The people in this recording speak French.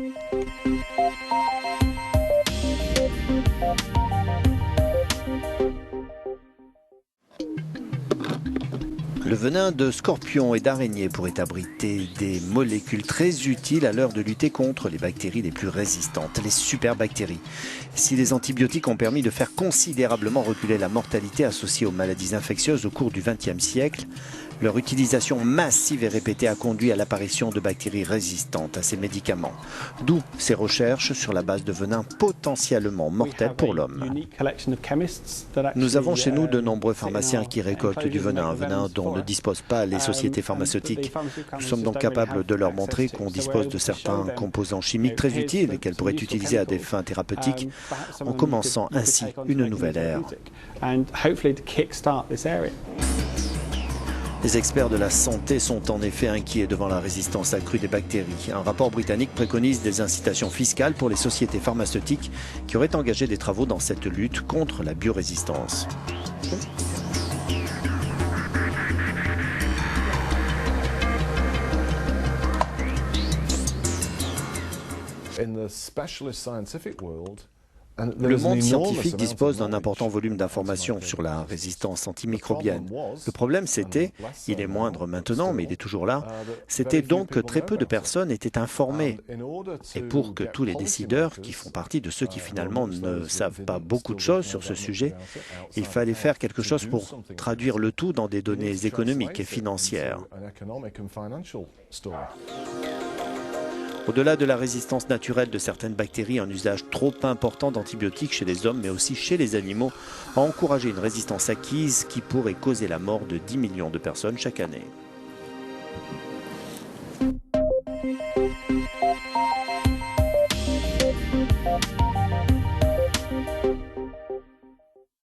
Le venin de scorpion et d'araignée pourrait abriter des molécules très utiles à l'heure de lutter contre les bactéries les plus résistantes, les superbactéries. Si les antibiotiques ont permis de faire considérablement reculer la mortalité associée aux maladies infectieuses au cours du XXe siècle, leur utilisation massive et répétée a conduit à l'apparition de bactéries résistantes à ces médicaments. D'où ces recherches sur la base de venins potentiellement mortels pour l'homme. Nous avons chez nous de nombreux pharmaciens qui récoltent du venin, un venin dont ne disposent pas les sociétés pharmaceutiques. Nous sommes donc capables de leur montrer qu'on dispose de certains composants chimiques très utiles et qu'elles pourraient utiliser à des fins thérapeutiques, en commençant ainsi une nouvelle ère. Les experts de la santé sont en effet inquiets devant la résistance accrue des bactéries. Un rapport britannique préconise des incitations fiscales pour les sociétés pharmaceutiques qui auraient engagé des travaux dans cette lutte contre la biorésistance. Le monde scientifique dispose d'un important volume d'informations sur la résistance antimicrobienne. Le problème c'était, il est moindre maintenant mais il est toujours là, c'était donc que très peu de personnes étaient informées. Et pour que tous les décideurs, qui font partie de ceux qui finalement ne savent pas beaucoup de choses sur ce sujet, il fallait faire quelque chose pour traduire le tout dans des données économiques et financières. Au-delà de la résistance naturelle de certaines bactéries, un usage trop important d'antibiotiques chez les hommes, mais aussi chez les animaux, a encouragé une résistance acquise qui pourrait causer la mort de 10 millions de personnes chaque année.